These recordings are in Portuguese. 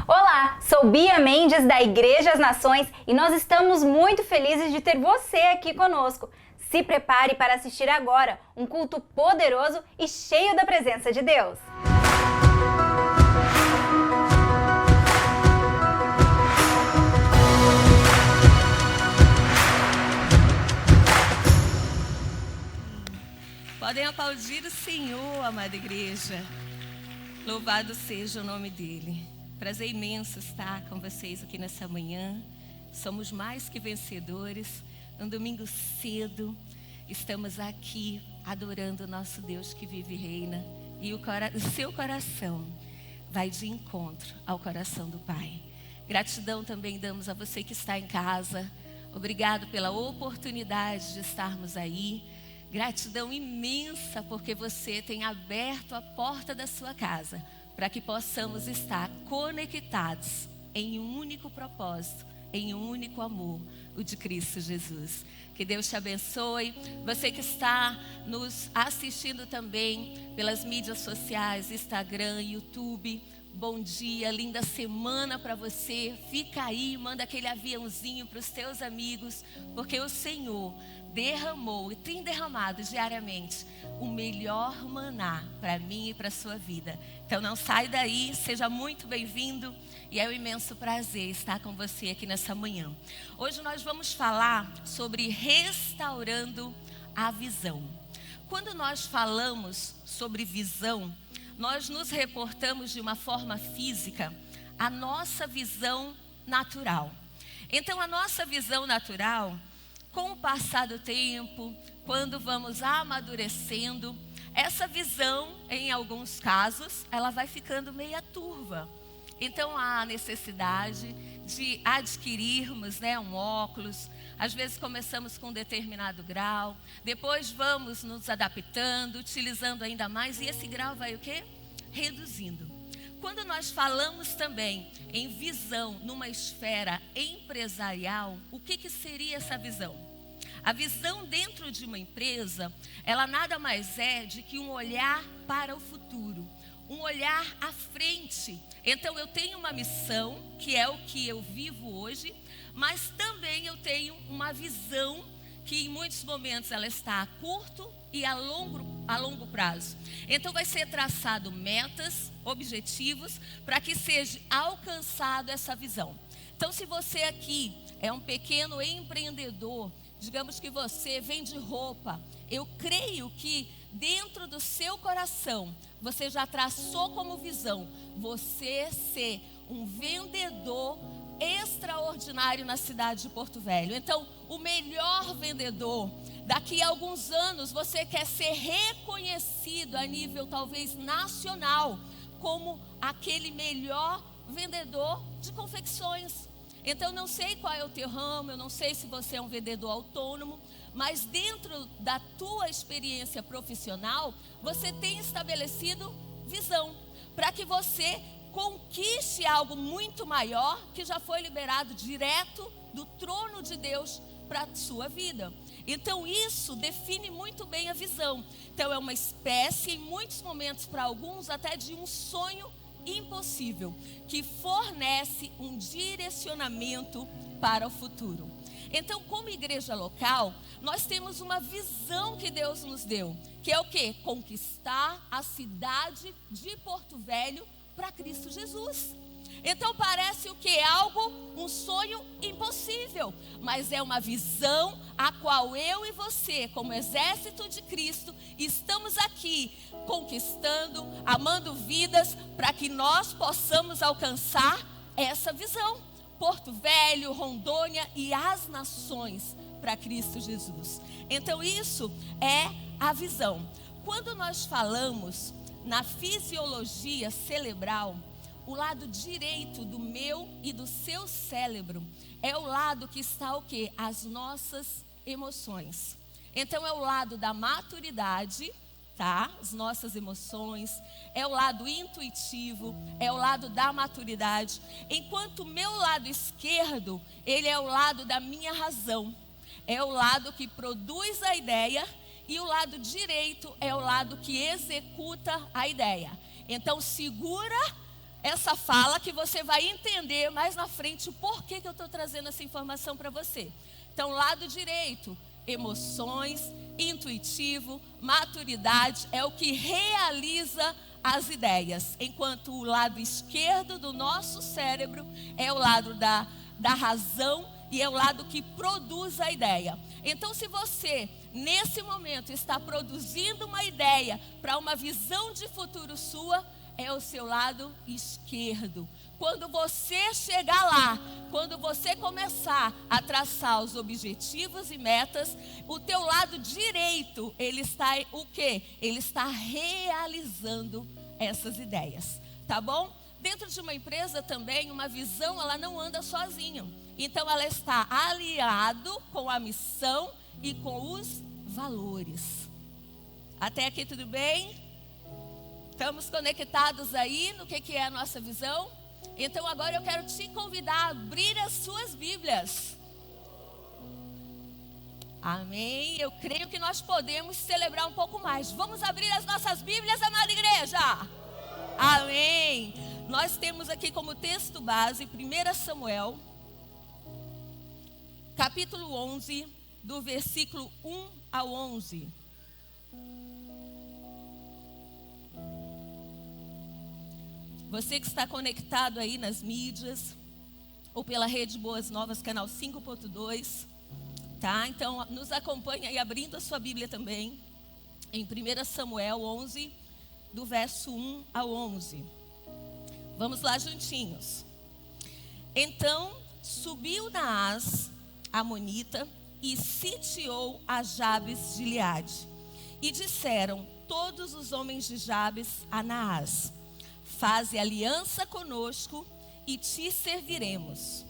Olá, sou Bia Mendes da Igreja As Nações e nós estamos muito felizes de ter você aqui conosco. Se prepare para assistir agora um culto poderoso e cheio da presença de Deus. Podem aplaudir o Senhor, amada igreja. Louvado seja o nome dEle. Prazer imenso estar com vocês aqui nessa manhã. Somos mais que vencedores. Um domingo cedo, estamos aqui adorando o nosso Deus que vive e reina. E o seu coração vai de encontro ao coração do Pai. Gratidão também damos a você que está em casa. Obrigado pela oportunidade de estarmos aí. Gratidão imensa porque você tem aberto a porta da sua casa para que possamos estar conectados em um único propósito, em um único amor, o de Cristo Jesus. Que Deus te abençoe. Você que está nos assistindo também pelas mídias sociais, Instagram, YouTube, bom dia, linda semana para você. Fica aí, manda aquele aviãozinho para os teus amigos, porque o Senhor derramou e tem derramado diariamente o melhor maná para mim e para a sua vida. Então não sai daí, seja muito bem-vindo e é um imenso prazer estar com você aqui nessa manhã. Hoje nós vamos falar sobre restaurando a visão. Quando nós falamos sobre visão, nós nos reportamos de uma forma física à nossa visão natural. Então a nossa visão natural, com o passar do tempo, quando vamos amadurecendo, essa visão, em alguns casos, ela vai ficando meia turva. Então há necessidade de adquirirmos, um óculos. Às vezes começamos com um determinado grau, depois vamos nos adaptando, utilizando ainda mais, e esse grau vai o quê? Reduzindo. Quando nós falamos também em visão numa esfera empresarial, o que seria essa visão? A visão dentro de uma empresa, ela nada mais é de que um olhar para o futuro, um olhar à frente. Então eu tenho uma missão, que é o que eu vivo hoje, mas também eu tenho uma visão que em muitos momentos ela está a curto e a longo prazo. Então vai ser traçado metas, objetivos, para que seja alcançado essa visão. Então se você aqui é um pequeno empreendedor, digamos que você vende roupa, eu creio que dentro do seu coração, você já traçou como visão, você ser um vendedor extraordinário na cidade de Porto Velho. Então, o melhor vendedor, daqui a alguns anos, você quer ser reconhecido a nível talvez nacional, como aquele melhor vendedor de confecções. Então, não sei qual é o teu ramo, eu não sei se você é um vendedor autônomo, mas dentro da tua experiência profissional, você tem estabelecido visão, para que você conquiste algo muito maior, que já foi liberado direto do trono de Deus para a sua vida. Então, isso define muito bem a visão. Então, é uma espécie, em muitos momentos, para alguns, até de um sonho impossível, que fornece um direcionamento para o futuro. Então, como igreja local, nós temos uma visão que Deus nos deu, que é o quê? Conquistar a cidade de Porto Velho para Cristo Jesus. Então parece o que? Um sonho impossível, mas é uma visão a qual eu e você, como exército de Cristo, estamos aqui conquistando, amando vidas, para que nós possamos alcançar essa visão. Porto Velho, Rondônia e as nações para Cristo Jesus. Então isso é a visão. Quando nós falamos na fisiologia cerebral, o lado direito do meu e do seu cérebro é o lado que está o quê? As nossas emoções. Então é o lado da maturidade, tá? As nossas emoções, é o lado intuitivo, é o lado da maturidade. Enquanto o meu lado esquerdo, ele é o lado da minha razão. É o lado que produz a ideia e o lado direito é o lado que executa a ideia. Então segura essa fala que você vai entender mais na frente o porquê que eu estou trazendo essa informação para você. Então, lado direito, emoções, intuitivo, maturidade, é o que realiza as ideias. Enquanto o lado esquerdo do nosso cérebro é o lado da razão e é o lado que produz a ideia. Então, se você, nesse momento, está produzindo uma ideia para uma visão de futuro sua, é o seu lado esquerdo. Quando você chegar lá, quando você começar a traçar os objetivos e metas, o teu lado direito, ele está o quê? Ele está realizando essas ideias, tá bom? Dentro de uma empresa também, uma visão, ela não anda sozinha. Então, ela está aliado com a missão e com os valores. Até aqui tudo bem? Estamos conectados aí no que é a nossa visão? Então agora eu quero te convidar a abrir as suas Bíblias. Amém? Eu creio que nós podemos celebrar um pouco mais. Vamos abrir as nossas Bíblias, amada igreja? Amém? Nós temos aqui como texto base 1 Samuel, capítulo 11, do versículo 1 ao 11. Você que está conectado aí nas mídias, ou pela Rede Boas Novas, canal 5.2, tá? Então, nos acompanha aí abrindo a sua Bíblia também, em 1 Samuel 11, do verso 1 ao 11. Vamos lá juntinhos. Então, subiu Naás, amonita, e sitiou a Jabes de Gileade. E disseram todos os homens de Jabes a Naás: faze aliança conosco e te serviremos.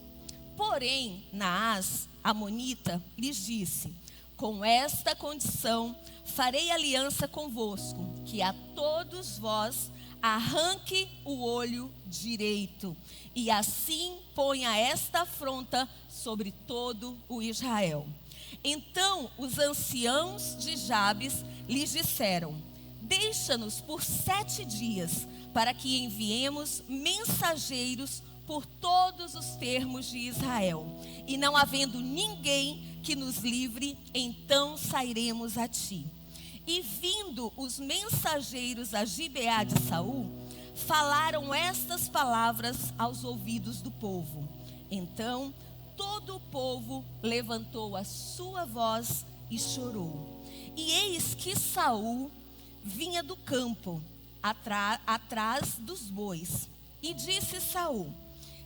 Porém, Naás, amonita, lhes disse: com esta condição farei aliança convosco, que a todos vós arranque o olho direito, e assim ponha esta afronta sobre todo o Israel. Então os anciãos de Jabes lhes disseram: deixa-nos por 7 dias, para que enviemos mensageiros por todos os termos de Israel. E não havendo ninguém que nos livre, então sairemos a ti. E vindo os mensageiros a Gibeá de Saul, falaram estas palavras aos ouvidos do povo. Então todo o povo levantou a sua voz e chorou. E eis que Saul vinha do campo, atrás dos bois. E disse Saul: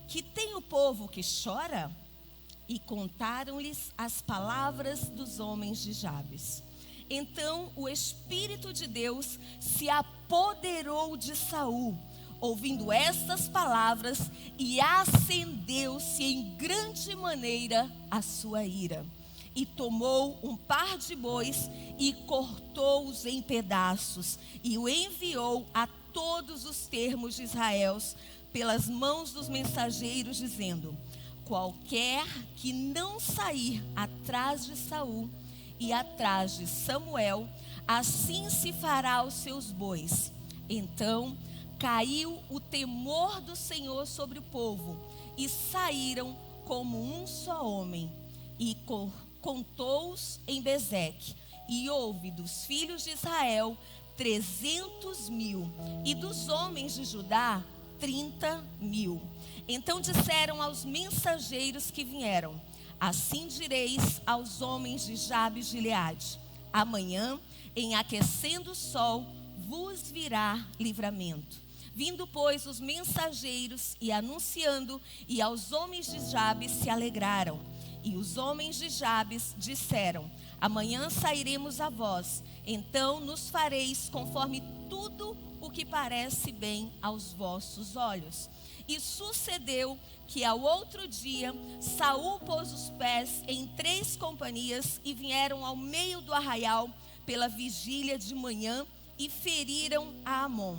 que tem o povo que chora? E contaram-lhes as palavras dos homens de Jabes. Então o Espírito de Deus se apoderou de Saul, ouvindo estas palavras, e acendeu-se em grande maneira a sua ira. E tomou um par de bois e cortou-os em pedaços, e o enviou a todos os termos de Israel pelas mãos dos mensageiros, dizendo: qualquer que não sair atrás de Saul e atrás de Samuel, assim se fará aos seus bois. Então caiu o temor do Senhor sobre o povo, e saíram como um só homem, e contou-os em Bezeque. E houve dos filhos de Israel 300.000, e dos homens de Judá 30.000. Então disseram aos mensageiros que vieram: assim direis aos homens de Jabes de Gileade: amanhã, em aquecendo o sol, vos virá livramento. Vindo, pois, os mensageiros e anunciando, e aos homens de Jabes se alegraram. E os homens de Jabes disseram: amanhã sairemos a vós, então nos fareis conforme tudo o que parece bem aos vossos olhos. E sucedeu que ao outro dia Saul pôs os pés em 3 companhias e vieram ao meio do arraial pela vigília de manhã e feriram a Amon,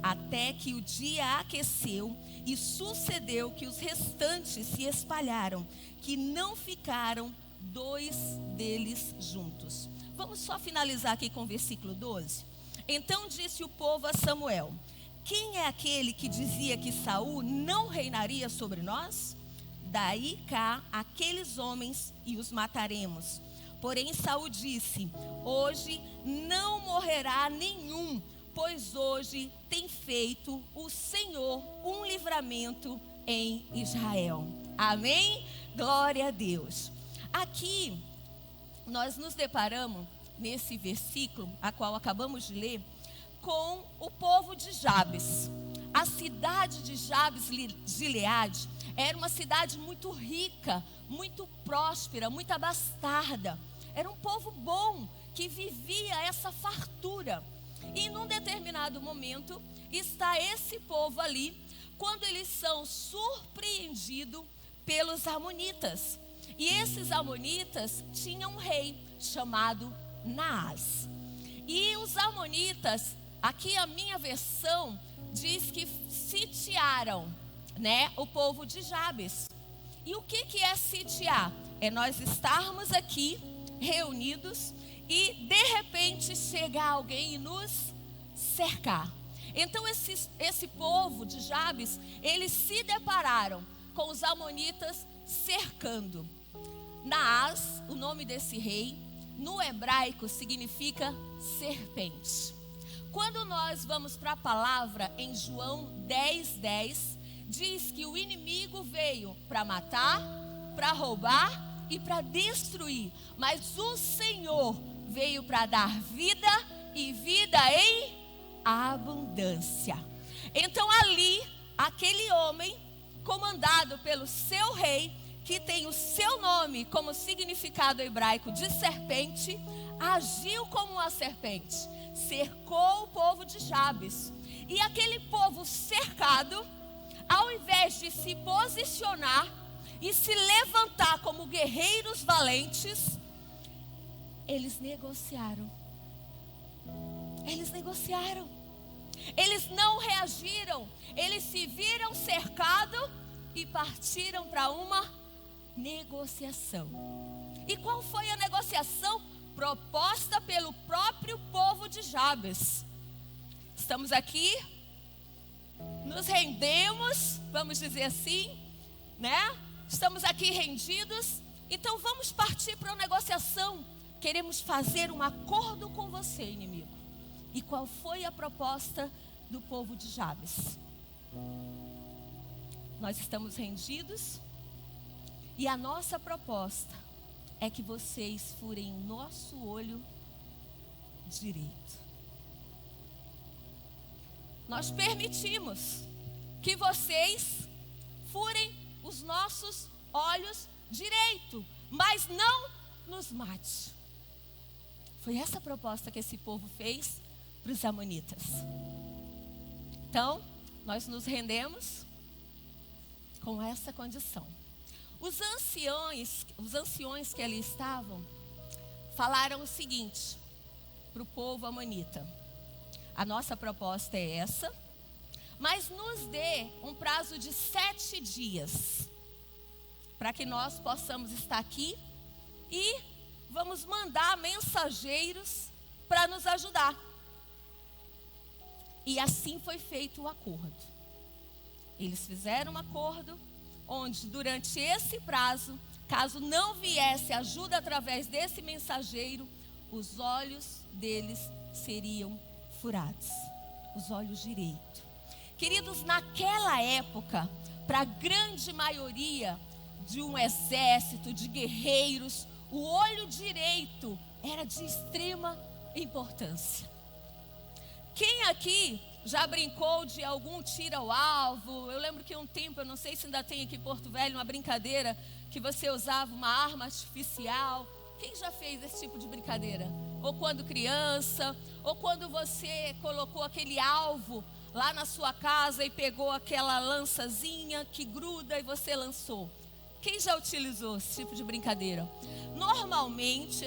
até que o dia aqueceu. E sucedeu que os restantes se espalharam, que não ficaram 2 deles juntos. Vamos só finalizar aqui com o versículo 12. Então disse o povo a Samuel: quem é aquele que dizia que Saul não reinaria sobre nós? Daí cá aqueles homens e os mataremos. Porém Saul disse: hoje não morrerá nenhum, pois hoje tem feito o Senhor um livramento em Israel. Amém? Glória a Deus. Aqui nós nos deparamos nesse versículo, a qual acabamos de ler, com o povo de Jabes. A cidade de Jabes Gileade era uma cidade muito rica, muito próspera, muito abastada. Era um povo bom que vivia essa fartura. E num determinado momento está esse povo ali, quando eles são surpreendidos pelos amonitas. E esses amonitas tinham um rei chamado Naás. E os amonitas, aqui a minha versão diz que sitiaram, o povo de Jabes. E o que é sitiar? É nós estarmos aqui reunidos e de repente chegar alguém e nos cercar. Então esse povo de Jabes, eles se depararam com os amonitas cercando. Naás, o nome desse rei, no hebraico significa serpente. Quando nós vamos para a palavra em João 10:10, diz que o inimigo veio para matar, para roubar e para destruir, mas o Senhor veio para dar vida e vida em abundância. Então ali, aquele homem, comandado pelo seu rei, que tem o seu nome como significado hebraico de serpente, agiu como uma serpente, cercou o povo de Jabes. E aquele povo cercado, ao invés de se posicionar e se levantar como guerreiros valentes, eles negociaram. Eles não reagiram. Eles se viram cercados e partiram para uma negociação. E qual foi a negociação proposta pelo próprio povo de Jabes? Estamos aqui, nos rendemos, vamos dizer assim, Estamos aqui rendidos, então vamos partir para uma negociação. Queremos fazer um acordo com você, inimigo. E qual foi a proposta do povo de Jabes? Nós estamos rendidos e a nossa proposta é que vocês furem o nosso olho direito. Nós permitimos que vocês furem os nossos olhos direito, mas não nos mate. Foi essa a proposta que esse povo fez para os amonitas. Então, nós nos rendemos com essa condição. Os anciões que ali estavam, falaram o seguinte para o povo amonita: a nossa proposta é essa, mas nos dê um prazo de 7 dias, para que nós possamos estar aqui e vamos mandar mensageiros para nos ajudar. E assim foi feito o acordo. Eles fizeram um acordo onde durante esse prazo, caso não viesse ajuda através desse mensageiro, os olhos deles seriam furados, os olhos direitos. Queridos, naquela época, para a grande maioria de um exército de guerreiros, o olho direito era de extrema importância. Quem aqui já brincou de algum tiro ao alvo? Eu lembro que um tempo, eu não sei se ainda tem aqui em Porto Velho, uma brincadeira que você usava uma arma artificial. Quem já fez esse tipo de brincadeira? Ou quando criança, ou quando você colocou aquele alvo lá na sua casa e pegou aquela lançazinha que gruda e você lançou. Quem já utilizou esse tipo de brincadeira? Normalmente,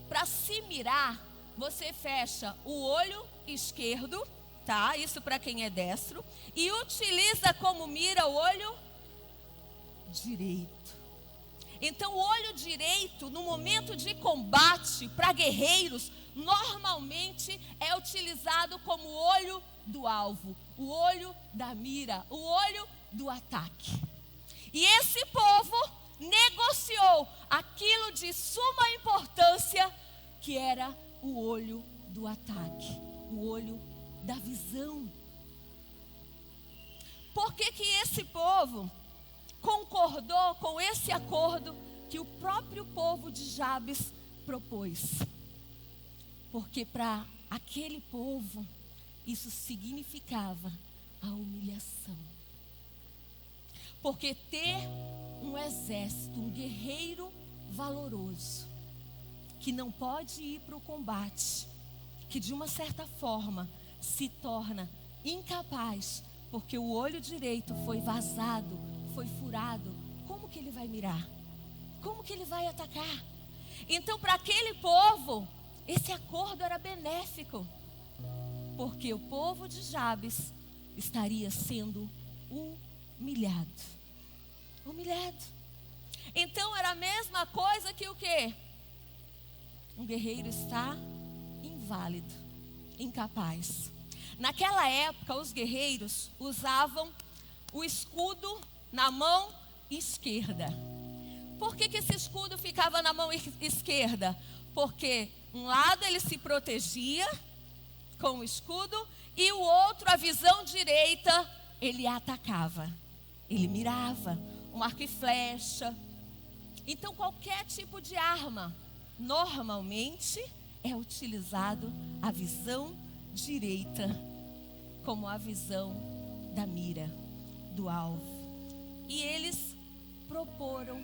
para se mirar, você fecha o olho esquerdo, isso para quem é destro, e utiliza como mira o olho direito. Então, o olho direito, no momento de combate para guerreiros, normalmente é utilizado como o olho do alvo, o olho da mira, o olho do ataque. E esse povo negociou aquilo de suma importância, que era o olho do ataque, o olho da visão. Por que que esse povo concordou com esse acordo que o próprio povo de Jabes propôs? Porque para aquele povo isso significava a humilhação. Porque ter um exército, um guerreiro valoroso, que não pode ir para o combate, que de uma certa forma se torna incapaz, porque o olho direito foi vazado, foi furado, como que ele vai mirar? Como que ele vai atacar? Então, para aquele povo, esse acordo era benéfico, porque o povo de Jabes estaria sendo humilhado. Então, era a mesma coisa que o quê? Um guerreiro está inválido, incapaz. Naquela época, os guerreiros usavam o escudo na mão esquerda. Por que que esse escudo ficava na mão esquerda? Porque um lado ele se protegia com o escudo e o outro, a visão direita, ele atacava. Ele mirava, um arco e flecha. Então, qualquer tipo de arma, normalmente, é utilizado a visão direita como a visão da mira, do alvo. E eles proporam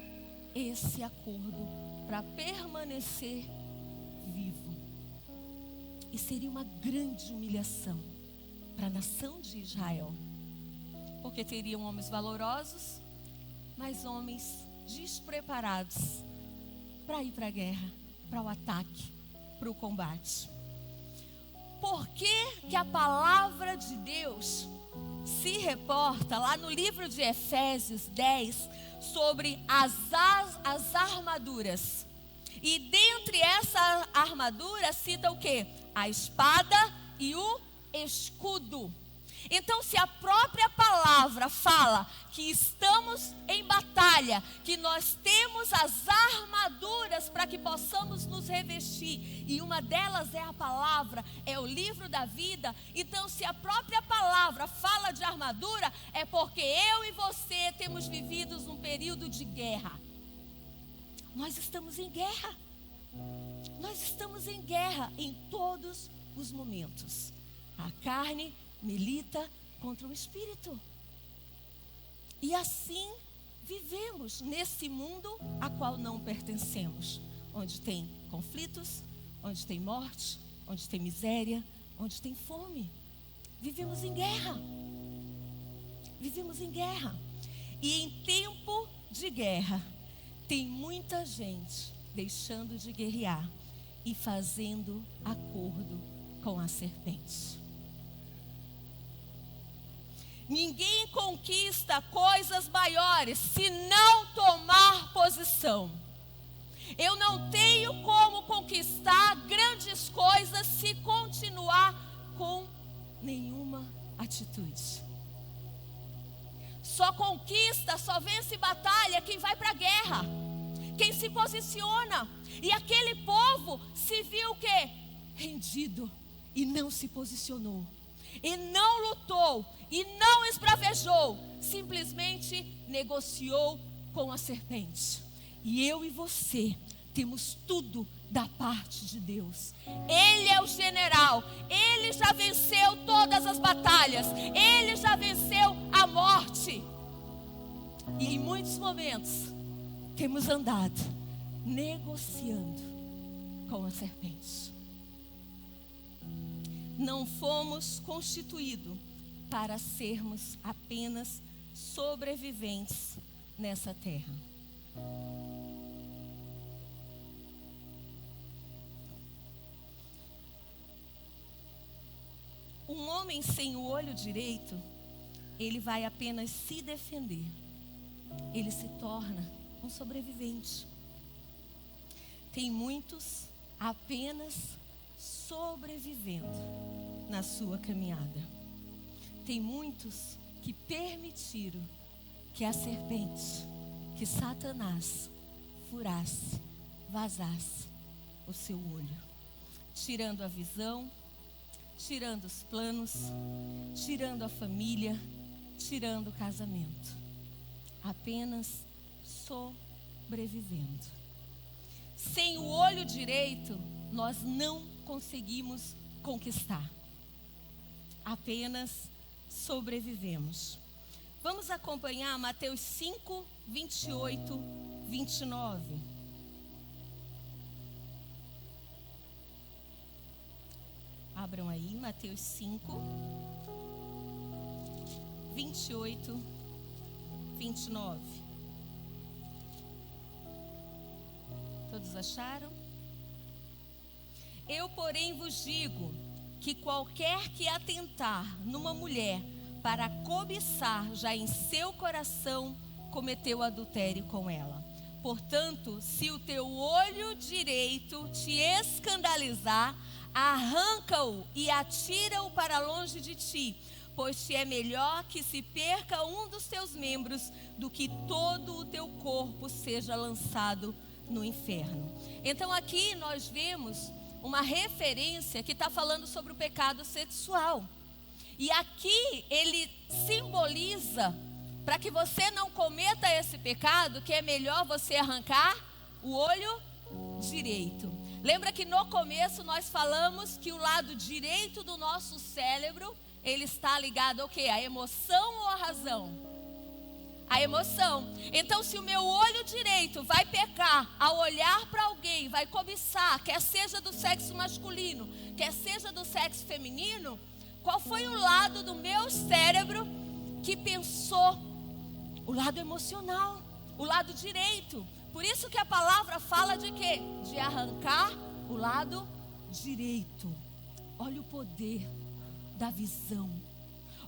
esse acordo para permanecer vivo. E seria uma grande humilhação para a nação de Israel, porque teriam homens valorosos, mas homens despreparados para ir para a guerra, para o ataque, para o combate. Por que a palavra de Deus se reporta lá no livro de Efésios 10 sobre as armaduras? E dentre essa armadura cita o quê? A espada e o escudo. Então, se a própria palavra fala que estamos em batalha, que nós temos as armaduras para que possamos nos revestir, e uma delas é a palavra, é o livro da vida. Então, se a própria palavra fala de armadura, é porque eu e você temos vivido um período de guerra. Nós estamos em guerra. Nós estamos em guerra em todos os momentos. A carne milita contra o espírito. E assim vivemos nesse mundo a qual não pertencemos, onde tem conflitos, onde tem morte, onde tem miséria, onde tem fome. Vivemos em guerra. Vivemos em guerra. E em tempo de guerra, tem muita gente deixando de guerrear e fazendo acordo com a serpente. Ninguém conquista coisas maiores se não tomar posição. Eu não tenho como conquistar grandes coisas se continuar com nenhuma atitude. Só conquista, só vence batalha quem vai para a guerra, quem se posiciona. E aquele povo se viu o quê? Rendido, e não se posicionou, e não lutou, e não esbravejou, simplesmente negociou com a serpente. E eu e você temos tudo da parte de Deus. Ele é o general, ele já venceu todas as batalhas, ele já venceu a morte. E em muitos momentos temos andado negociando com a serpente. Não fomos constituídos para sermos apenas sobreviventes nessa terra. Um homem sem o olho direito, ele vai apenas se defender. Ele se torna um sobrevivente. Tem muitos apenas sobrevivendo na sua caminhada. Tem muitos que permitiram que a serpente, que Satanás furasse, vazasse o seu olho, tirando a visão, tirando os planos, tirando a família, tirando o casamento. Apenas sobrevivendo. Sem o olho direito, nós não conseguimos conquistar. Apenas sobrevivemos. Vamos acompanhar Mateus 5, 28, 29. Abram aí, Mateus 5, 28, 29. Todos acharam? Eu, porém, vos digo que qualquer que atentar numa mulher para cobiçar já em seu coração, cometeu adultério com ela. Portanto, se o teu olho direito te escandalizar, arranca-o e atira-o para longe de ti, pois te é melhor que se perca um dos teus membros do que todo o teu corpo seja lançado no inferno. Então aqui nós vemos uma referência que está falando sobre o pecado sexual. E aqui ele simboliza, para que você não cometa esse pecado, que é melhor você arrancar o olho direito. Lembra que no começo nós falamos que o lado direito do nosso cérebro, ele está ligado ao quê? A emoção ou a razão? A emoção. Então, se o meu olho direito vai pecar ao olhar para alguém, vai cobiçar, quer seja do sexo masculino, quer seja do sexo feminino, qual foi o lado do meu cérebro que pensou? O lado emocional, o lado direito. Por isso que a palavra fala de quê? De arrancar o lado direito. Olha o poder da visão.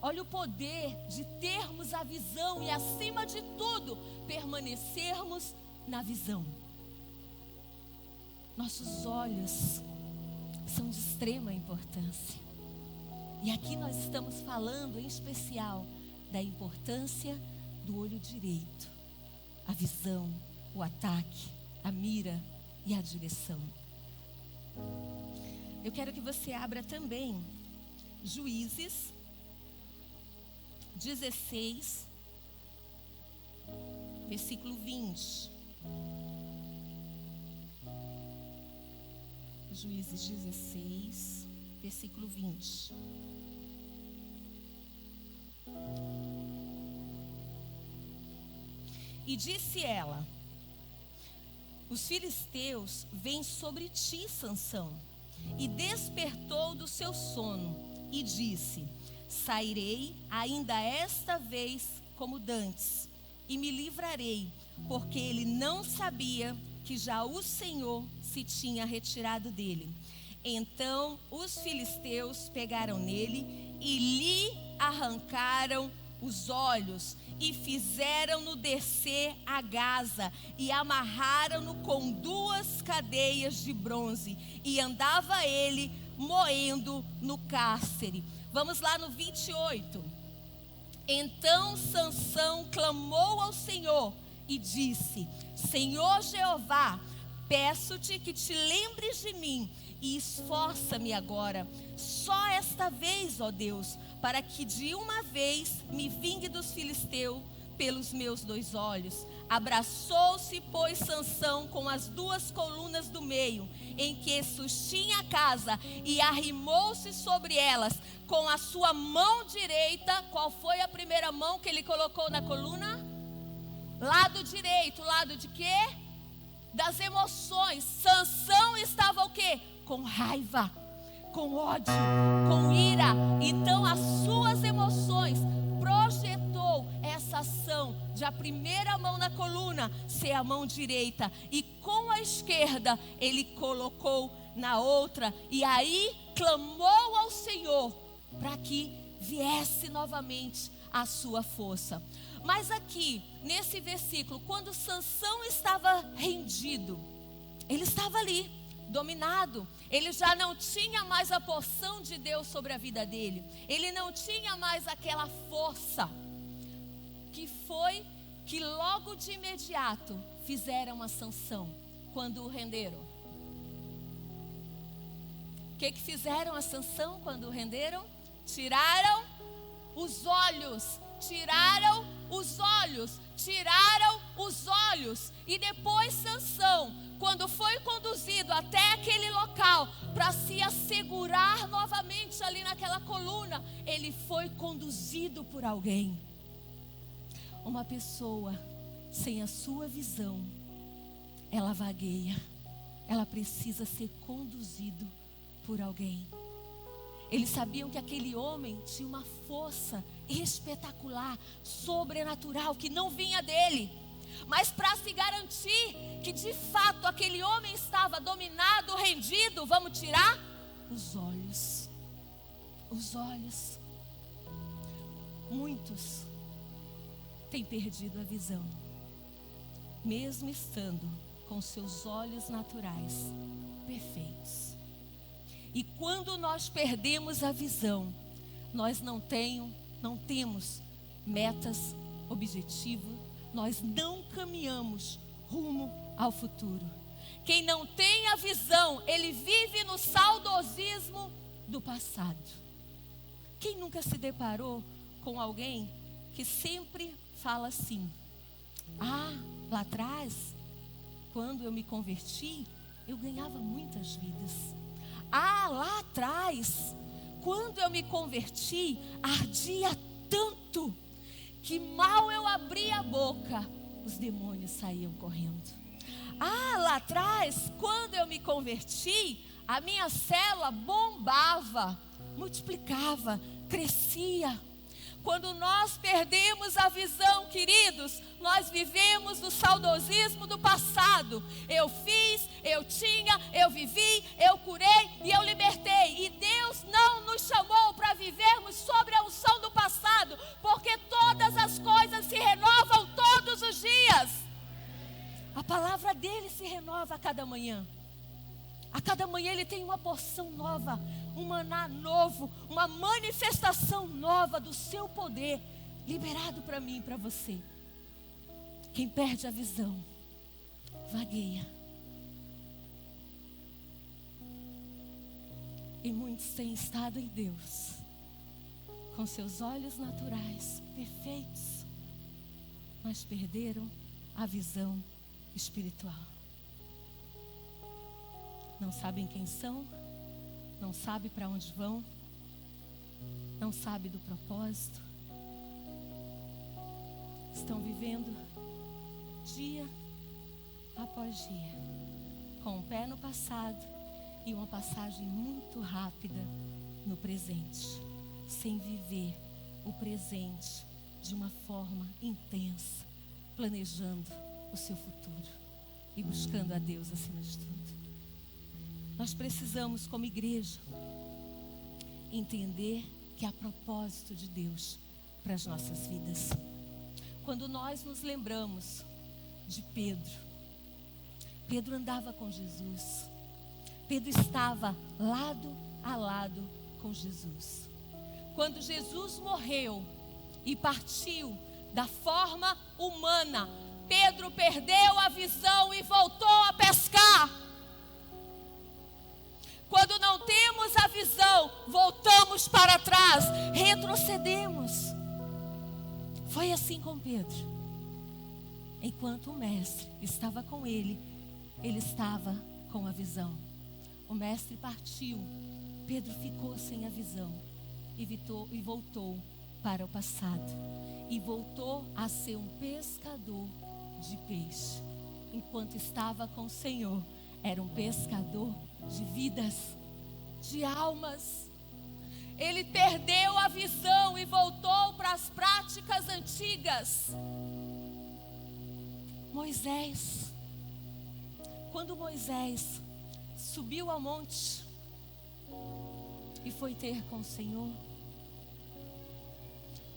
Olha o poder de termos a visão e, acima de tudo, permanecermos na visão. Nossos olhos são de extrema importância. E aqui nós estamos falando em especial da importância do olho direito. A visão, o ataque, a mira e a direção. Eu quero que você abra também Juízes 16, versículo 20. Juízes 16, versículo 20. E disse ela: os filisteus vêm sobre ti, Sansão. E despertou do seu sono e disse: sairei ainda esta vez como dantes, e me livrarei, porque ele não sabia que já o Senhor se tinha retirado dele. Então os filisteus pegaram nele e lhe arrancaram os olhos, e fizeram-no descer a Gaza, e amarraram-no com 2 cadeias de bronze, e andava ele moendo no cárcere. Vamos lá no 28. Então Sansão clamou ao Senhor e disse: Senhor Jeová, peço-te que te lembres de mim e esforça-me agora, só esta vez, ó Deus, para que de uma vez me vingue dos filisteus pelos meus 2 olhos. Abraçou-se, pois, Sansão com as 2 colunas do meio, em que sustinha a casa, e arrimou-se sobre elas com a sua mão direita. Qual foi a primeira mão que ele colocou na coluna? Lado direito. Lado de quê? Das emoções. Sansão estava o quê? Com raiva, com ódio, com ira. Então as suas emoções projetou essa ação de a primeira mão na coluna ser a mão direita, e com a esquerda ele colocou na outra, e aí clamou ao Senhor para que viesse novamente a sua força. Mas aqui, nesse versículo, quando Sansão estava rendido, ele estava ali, dominado. Ele já não tinha mais a porção de Deus sobre a vida dele. Ele não tinha mais aquela força que logo de imediato fizeram a Sansão quando o renderam. O que fizeram a Sansão quando o renderam? Tiraram os olhos. Tiraram os olhos. Tiraram os olhos. E depois Sansão, quando foi conduzido até aquele local para se assegurar novamente ali naquela coluna, ele foi conduzido por alguém. Uma pessoa sem a sua visão, ela vagueia. Ela precisa ser conduzido por alguém. Eles sabiam que aquele homem tinha uma força espetacular, sobrenatural, que não vinha dele. Mas para se garantir que de fato aquele homem estava dominado, rendido, vamos tirar os olhos. Os olhos. Muitos têm perdido a visão, mesmo estando com seus olhos naturais perfeitos. E quando nós perdemos a visão, nós não temos metas, objetivos, nós não caminhamos rumo ao futuro. Quem não tem a visão, ele vive no saudosismo do passado. Quem nunca se deparou com alguém que sempre fala assim: lá atrás, quando eu me converti, eu ganhava muitas vidas. Lá atrás, quando eu me converti, ardia tanto que mal eu abria a boca, os demônios saíam correndo. Lá atrás, quando eu me converti, a minha célula bombava, multiplicava, crescia. Quando nós perdemos a visão, queridos, nós vivemos no saudosismo do passado. Eu fiz, eu tinha, eu vivi, eu curei e eu libertei. E Deus não nos chamou para vivermos sobre a unção do passado, porque todas as coisas se renovam todos os dias. A palavra dele se renova a cada manhã. A cada manhã ele tem uma porção nova, um maná novo, uma manifestação nova do seu poder, liberado para mim e para você. Quem perde a visão, vagueia. E muitos têm estado em Deus, com seus olhos naturais perfeitos, mas perderam a visão espiritual. Não sabem quem são, não sabem para onde vão, não sabem do propósito. Estão vivendo dia após dia, com um pé no passado e uma passagem muito rápida no presente, sem viver o presente de uma forma intensa, planejando o seu futuro e buscando a Deus acima de tudo. Nós precisamos, como igreja, entender que há propósito de Deus para as nossas vidas. Quando nós nos lembramos de Pedro, Pedro andava com Jesus. Pedro estava lado a lado com Jesus. Quando Jesus morreu e partiu da forma humana, Pedro perdeu a visão e voltou a pescar. Quando não temos a visão, voltamos para trás, retrocedemos. Foi assim com Pedro. Enquanto o mestre estava com ele, ele estava com a visão. O mestre partiu, Pedro ficou sem a visão e voltou para o passado. E voltou a ser um pescador de peixe. Enquanto estava com o Senhor, era um pescador de vidas, de almas. Ele perdeu a visão e voltou para as práticas antigas. Moisés, quando Moisés subiu ao monte e foi ter com o Senhor,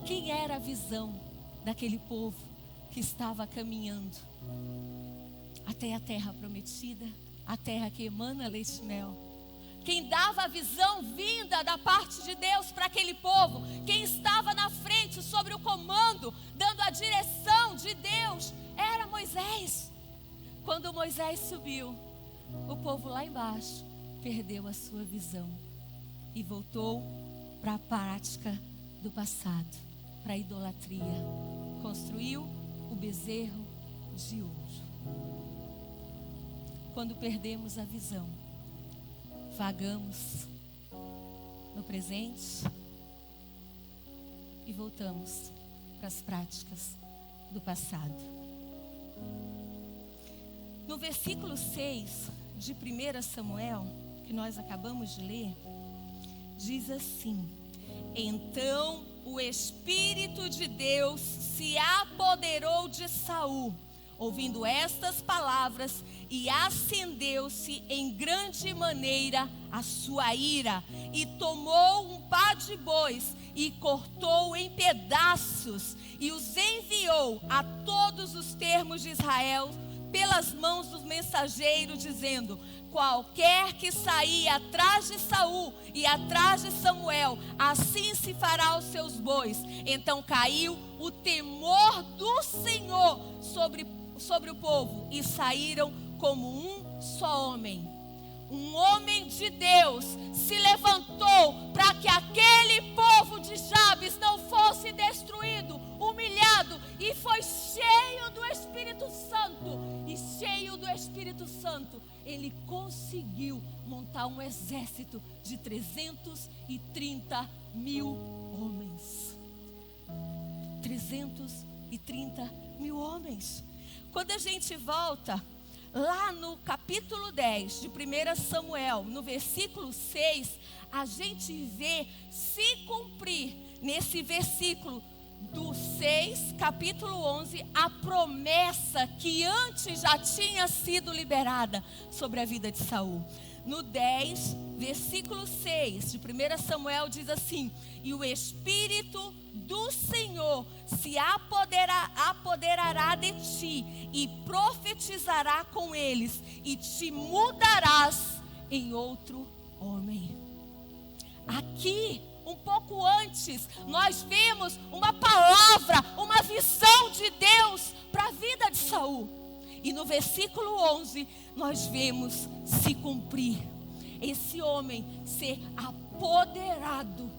Quem era a visão daquele povo que estava caminhando até a terra prometida, a terra que emana leite e mel? Quem dava a visão vinda da parte de Deus para aquele povo, quem estava na frente sobre o comando, dando a direção de Deus, era Moisés. Quando Moisés subiu, o povo lá embaixo perdeu a sua visão e voltou para a prática do passado, para a idolatria. Construiu o bezerro de ouro. Quando perdemos a visão, vagamos no presente e voltamos para as práticas do passado. No versículo 6 de 1 Samuel, que nós acabamos de ler, diz assim: então o Espírito de Deus se apoderou de Saul, ouvindo estas palavras, e acendeu-se em grande maneira a sua ira, e tomou um par de bois, e cortou em pedaços, e os enviou a todos os termos de Israel, pelas mãos dos mensageiros, dizendo: qualquer que sair atrás de Saul e atrás de Samuel, assim se fará aos seus bois. Então caiu o temor do Senhor sobre o povo, e saíram como um só homem. Um homem de Deus se levantou para que aquele povo de Jabes não fosse destruído, humilhado, e foi cheio do Espírito Santo. E cheio do Espírito Santo, ele conseguiu montar um exército de 330 mil homens. 330 mil homens. Quando a gente volta lá no capítulo 10 de 1 Samuel, no versículo 6, a gente vê se cumprir nesse versículo do 6, capítulo 11, a promessa que antes já tinha sido liberada sobre a vida de Saul. No 10, versículo 6 de 1 Samuel diz assim: e o Espírito do Senhor se apoderará de ti, e profetizará com eles, e te mudarás em outro homem. Aqui, um pouco antes, nós vimos uma palavra, uma visão de Deus para a vida de Saul. E no versículo 11, nós vemos se cumprir. Esse homem ser apoderado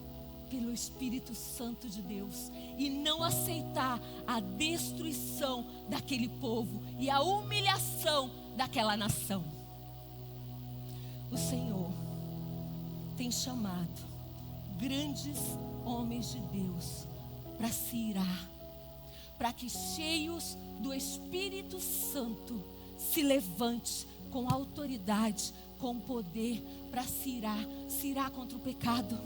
pelo Espírito Santo de Deus e não aceitar a destruição daquele povo e a humilhação daquela nação. O Senhor tem chamado grandes homens de Deus para se irar, para que cheios do Espírito Santo se levante com autoridade, com poder, para se irar contra o pecado,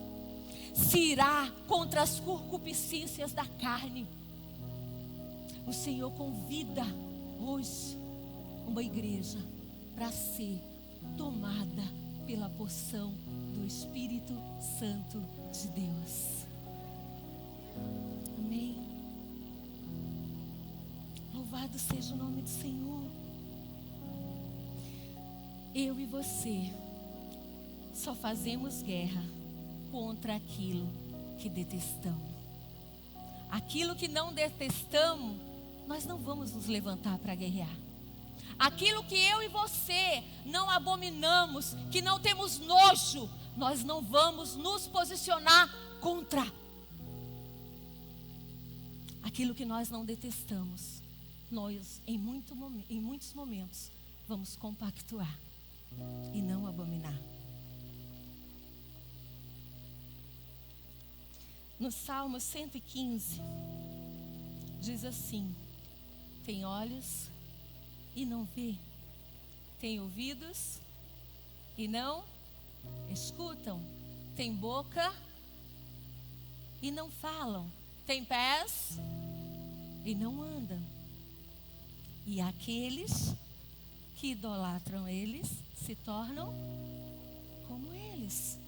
se irar contra as concupiscências da carne. O Senhor convida hoje uma igreja para ser tomada pela porção do Espírito Santo de Deus. Amém. Louvado seja o nome do Senhor. Eu e você só fazemos guerra contra aquilo que detestamos. Aquilo que não detestamos, nós não vamos nos levantar para guerrear. Aquilo que eu e você não abominamos, que não temos nojo, nós não vamos nos posicionar contra. Aquilo que nós não detestamos, nós em muitos momentos vamos compactuar e não abominar. No Salmo 115, diz assim: tem olhos e não vê, tem ouvidos e não escutam, tem boca e não falam, tem pés e não andam. E aqueles que idolatram eles se tornam como eles.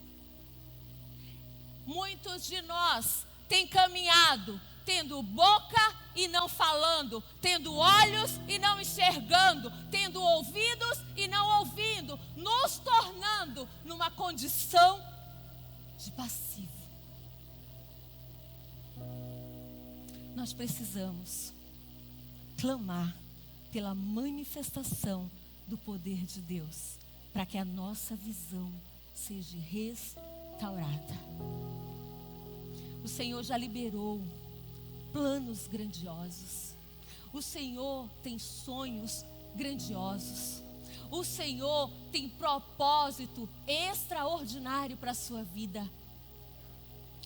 Muitos de nós tem caminhado tendo boca e não falando, tendo olhos e não enxergando, tendo ouvidos e não ouvindo, nos tornando numa condição de passivo. Nós precisamos clamar pela manifestação do poder de Deus, para que a nossa visão seja restaurada. O Senhor já liberou planos grandiosos. O Senhor tem sonhos grandiosos. O Senhor tem propósito extraordinário para a sua vida.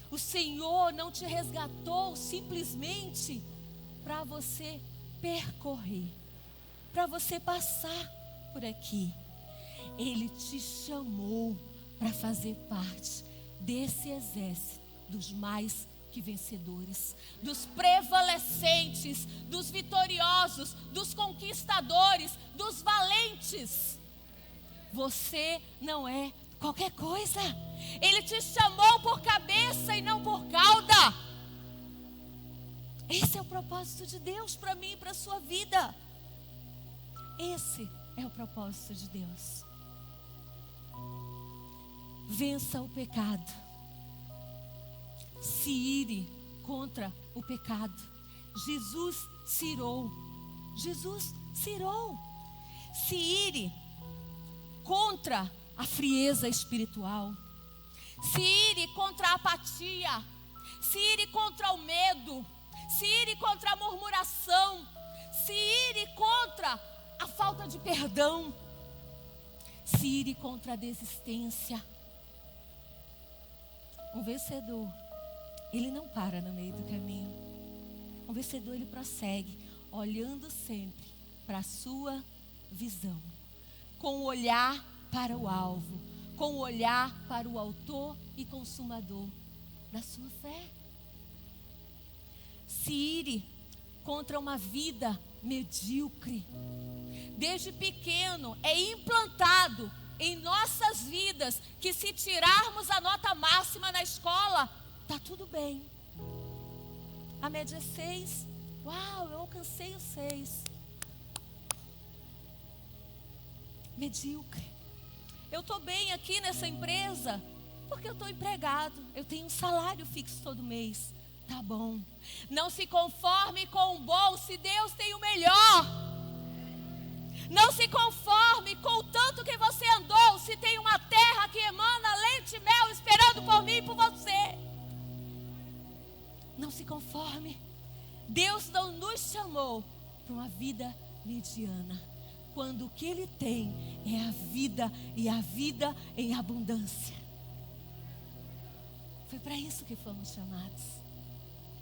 O Senhor não te resgatou simplesmente para você percorrer, para você passar por aqui. Ele te chamou para fazer parte desse exército dos mais que vencedores, dos prevalecentes, dos vitoriosos, dos conquistadores, dos valentes. Você não é qualquer coisa. Ele te chamou por cabeça e não por cauda. Esse é o propósito de Deus para mim e para a sua vida. Esse é o propósito de Deus. Vença o pecado. Se ire contra o pecado. Jesus se irou. Jesus se irou. Se ire contra a frieza espiritual. Se ire contra a apatia. Se ire contra o medo. Se ire contra a murmuração. Se ire contra a falta de perdão. Se ire contra a desistência. Um vencedor, ele não para no meio do caminho. Um vencedor, ele prossegue, olhando sempre para a sua visão, com o olhar para o alvo, com o olhar para o autor e consumador da sua fé. Se ire contra uma vida medíocre. Desde pequeno é implantado em nossas vidas que se tirarmos a nota máxima na escola, tá tudo bem. A média é 6. Uau, eu alcancei o 6. Medíocre. Eu estou bem aqui nessa empresa porque eu estou empregado. Eu tenho um salário fixo todo mês. Tá bom. Não se conforme com o bom se Deus tem o melhor. Não se conforme com o tanto que você andou se tem uma terra que emana leite e mel esperando por mim e por você. Não se conforme. Deus não nos chamou para uma vida mediana, quando o que Ele tem é a vida e a vida em abundância. Foi para isso que fomos chamados,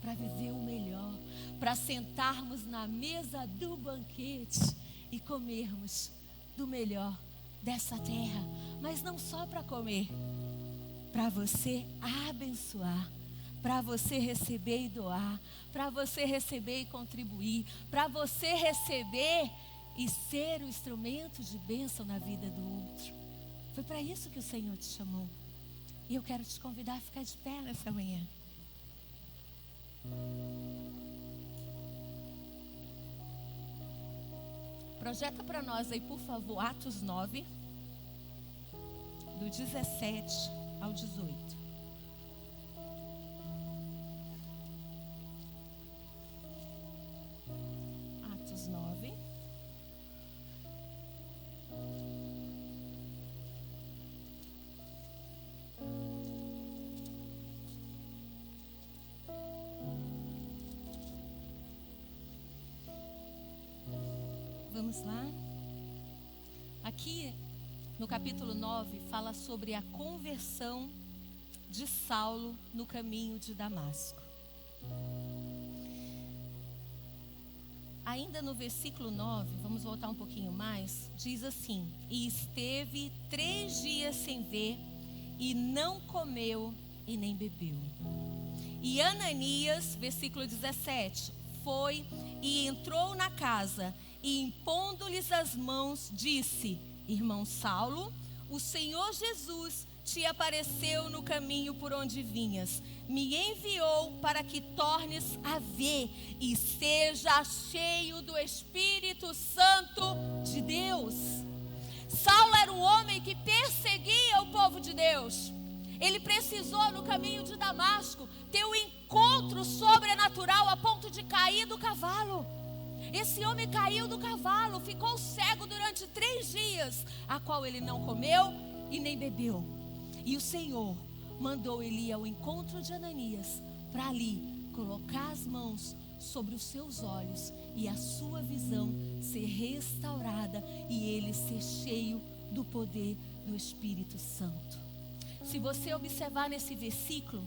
para viver o melhor, para sentarmos na mesa do banquete e comermos do melhor dessa terra, mas não só para comer, para você abençoar, para você receber e doar, para você receber e contribuir, para você receber e ser o instrumento de bênção na vida do outro. Foi para isso que o Senhor te chamou. E eu quero te convidar a ficar de pé nessa manhã. Projeta para nós aí, por favor, Atos 9, do 17 ao 18. Atos 9. Vamos lá. Aqui no capítulo 9 fala sobre a conversão de Saulo no caminho de Damasco. Ainda no versículo 9, vamos voltar um pouquinho mais, diz assim: e esteve 3 dias sem ver, e não comeu e nem bebeu. E Ananias, versículo 17, foi e entrou na casa, e impondo-lhes as mãos, disse: irmão Saulo, o Senhor Jesus te apareceu no caminho por onde vinhas. Me enviou para que tornes a ver e seja cheio do Espírito Santo de Deus. Saulo era um homem que perseguia o povo de Deus. Ele precisou, no caminho de Damasco, ter um encontro sobrenatural a ponto de cair do cavalo. Esse homem caiu do cavalo, ficou cego durante 3 dias, a qual ele não comeu e nem bebeu. E o Senhor mandou ele ir ao encontro de Ananias para ali colocar as mãos sobre os seus olhos e a sua visão ser restaurada e ele ser cheio do poder do Espírito Santo. Se você observar nesse versículo,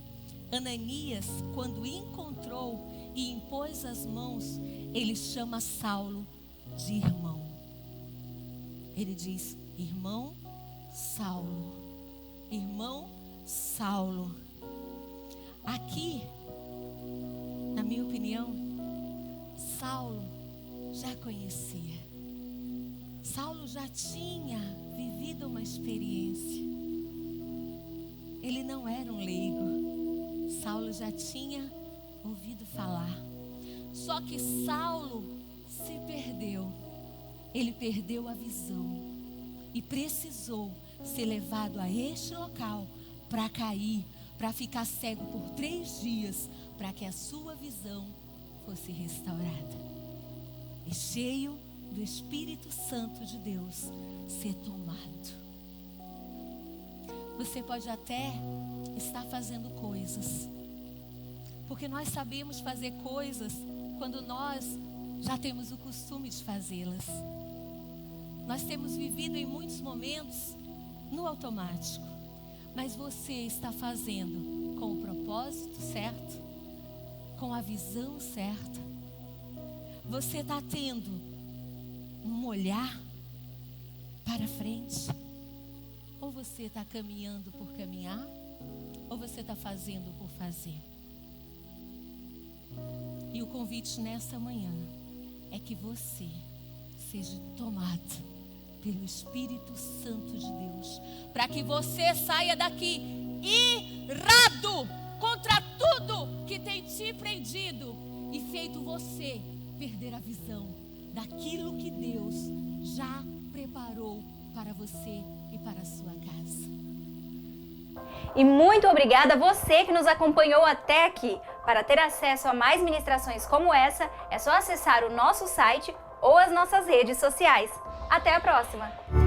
Ananias, quando encontrou e impôs as mãos, ele chama Saulo de irmão. Ele diz: irmão Saulo, irmão Saulo. Aqui, na minha opinião, Saulo já conhecia. Saulo já tinha vivido uma experiência. Ele não era um leigo. Saulo já tinha ouvido falar. Só que Saulo se perdeu. Ele perdeu a visão e precisou ser levado a este local para cair, para ficar cego por 3 dias, para que a sua visão fosse restaurada e cheio do Espírito Santo de Deus ser tomado. Você pode até estar fazendo coisas, porque nós sabemos fazer coisas quando nós já temos o costume de fazê-las. Nós temos vivido em muitos momentos no automático, mas você está fazendo com o propósito certo, com a visão certa. Você está tendo um olhar para frente. Ou você está caminhando por caminhar, ou você está fazendo por fazer. E o convite nessa manhã é que você seja tomado pelo Espírito Santo de Deus, para que você saia daqui irado contra tudo que tem te prendido e feito você perder a visão daquilo que Deus já preparou para você e para a sua casa. E muito obrigada a você que nos acompanhou até aqui. Para ter acesso a mais ministrações como essa, é só acessar o nosso site ou as nossas redes sociais. Até a próxima!